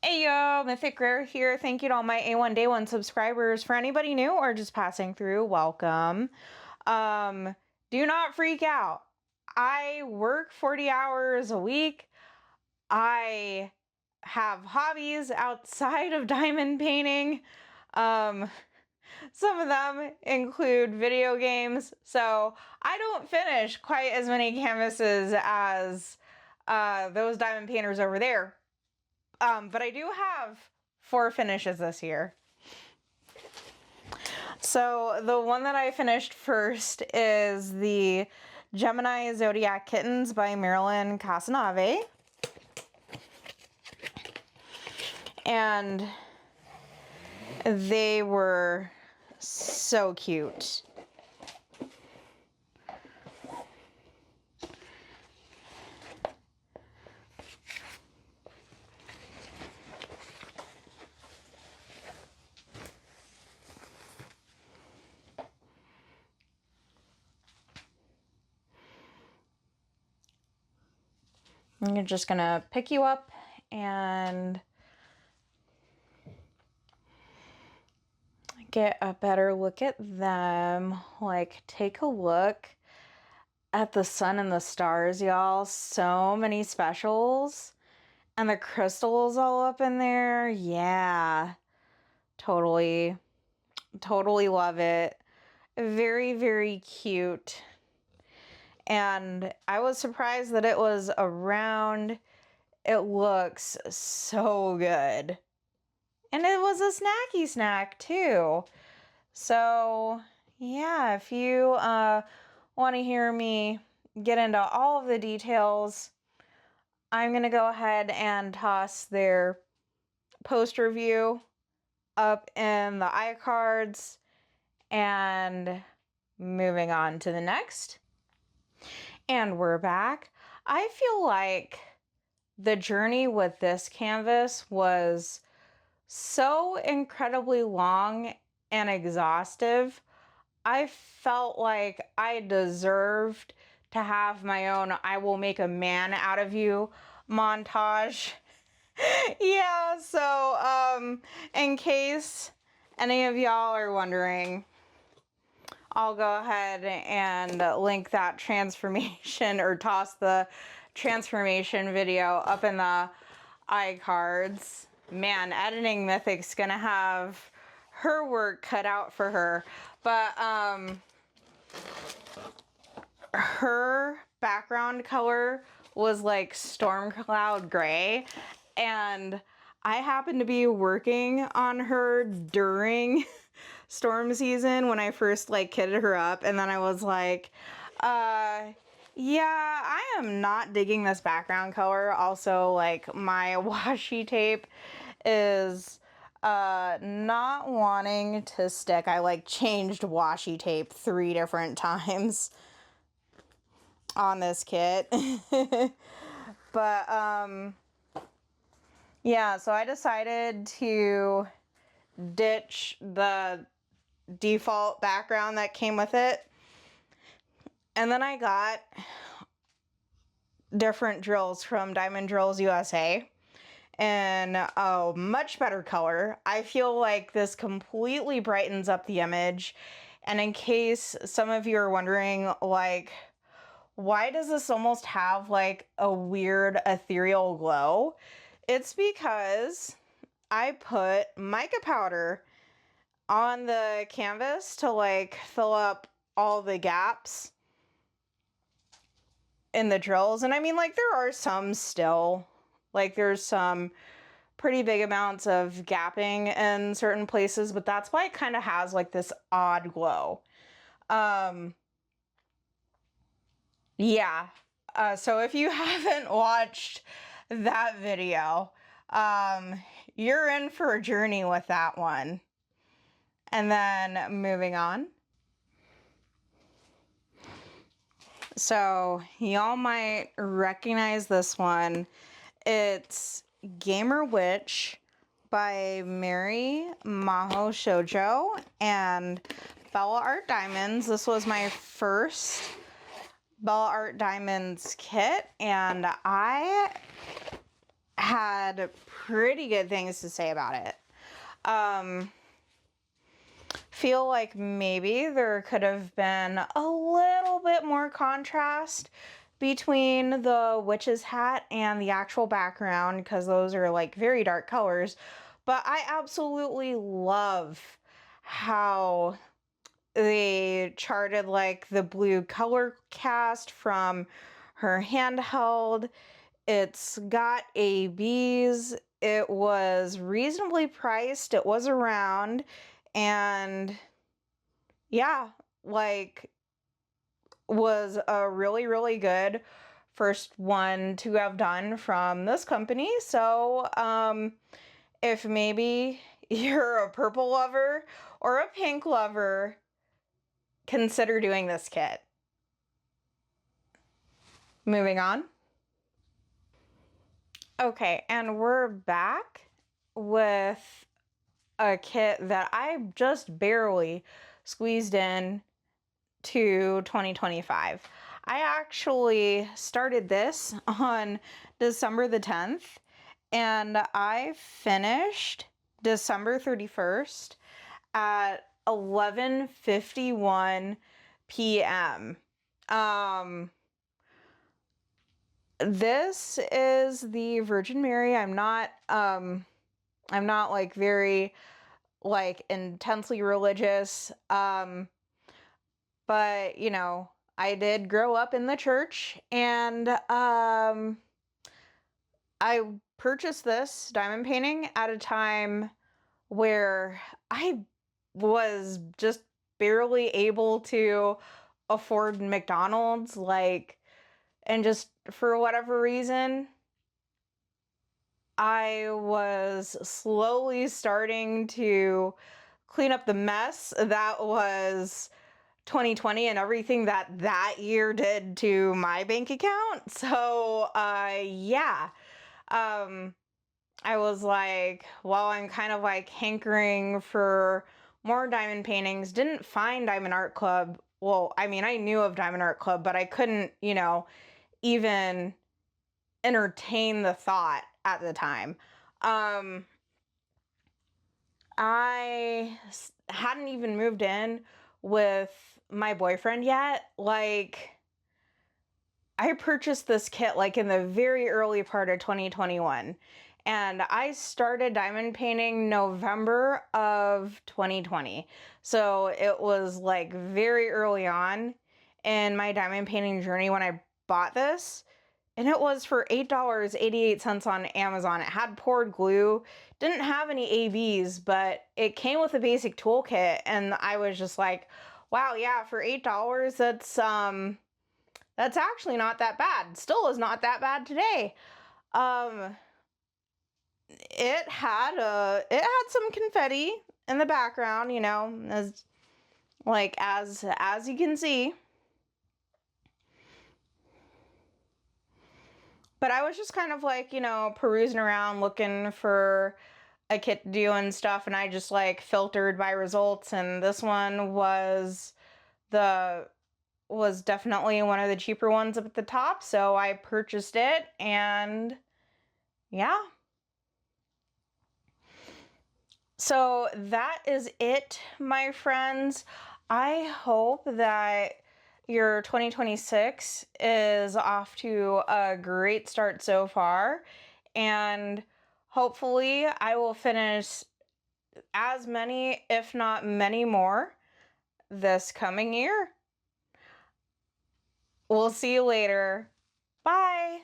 Hey yo, Mythic Rare here. Thank you to all my A1 Day 1 subscribers. For anybody new or just passing through, welcome. Do not freak out. I work 40 hours a week. I have hobbies outside of diamond painting. Some of them include video games. So I don't finish quite as many canvases as those diamond painters over there. But I do have 4 finishes this year. So the one that I finished first is the Gemini Zodiac Kittens by Maryline Cazenave. And they were so cute. I'm just gonna pick you up and get a better look at them. Like, take a look at the sun and the stars, y'all. So many specials. And the crystals all up in there. Yeah. Totally love it. Very, very cute. And I was surprised that it was around. It looks so good. And it was a snacky snack too. So yeah, if you want to hear me get into all of the details, I'm going to go ahead and toss their post review up in the iCards and moving on to the next. And we're back. I feel like the journey with this canvas was so incredibly long and exhaustive. I felt like I deserved to have my own "I will make a man out of you" montage. Yeah, so in case any of y'all are wondering, I'll go ahead and link that transformation or toss the transformation video up in the iCards. Man, editing Mythic's gonna have her work cut out for her. But her background color was like storm cloud gray, and I happened to be working on her during storm season when I first like kitted her up, and then I was like, yeah, I am not digging this background color. Also, like, my washi tape is not wanting to stick. I like changed washi tape 3 different times on this kit. But yeah, so I decided to ditch the default background that came with it, and then I got different drills from Diamond Drills USA in a much better color. I feel like this completely brightens up the image. And in case some of you are wondering, like, why does this almost have like a weird ethereal glow? It's because I put mica powder on the canvas to like fill up all the gaps in the drills. And I mean, like, there are some still, like, there's some pretty big amounts of gapping in certain places, but that's why it kind of has like this odd glow. Yeah. So if you haven't watched that video, you're in for a journey with that one. And then moving on. So y'all might recognize this one. It's Gamer Witch by Meri, Mahou, Shoujo, and Bella Art Diamonds. This was my first Bella Art Diamonds kit, and I had pretty good things to say about it. Feel like maybe there could have been a little bit more contrast between the witch's hat and the actual background, because those are like very dark colors. But I absolutely love how they charted like the blue color cast from her handheld. It's got ABs. It was reasonably priced. It was around. And yeah, like, was a really, really good first one to have done from this company. So, if maybe you're a purple lover or a pink lover, consider doing this kit. Moving on. Okay, and we're back with a kit that I just barely squeezed in to 2025. I actually started this on December the 10th, and I finished December 31st at 11:51 p.m. This is the Virgin Mary. I'm not like very like intensely religious. But you know, I did grow up in the church, and I purchased this diamond painting at a time where I was just barely able to afford McDonald's, like, and just for whatever reason, I was slowly starting to clean up the mess that was 2020 and everything that year did to my bank account. So, yeah. I was like, well, I'm kind of like hankering for more diamond paintings. Didn't find Diamond Art Club. Well, I mean, I knew of Diamond Art Club, but I couldn't, even entertain the thought at the time. I hadn't even moved in with my boyfriend yet. Like, I purchased this kit like in the very early part of 2021, and I started diamond painting November of 2020. So it was like very early on in my diamond painting journey when I bought this. And it was for $8.88 on Amazon. It had poured glue, didn't have any ABs, but it came with a basic toolkit. And I was just like, wow, yeah, for $8, that's actually not that bad. Still is not that bad today. It had some confetti in the background, as you can see. But I was just kind of like, perusing around looking for a kit to do and stuff, and I just like filtered by results, and this one was definitely one of the cheaper ones up at the top, so I purchased it, and yeah. So that is it, my friends. I hope that your 2026 is off to a great start so far, and hopefully I will finish as many, if not many more, this coming year. We'll see you later. Bye.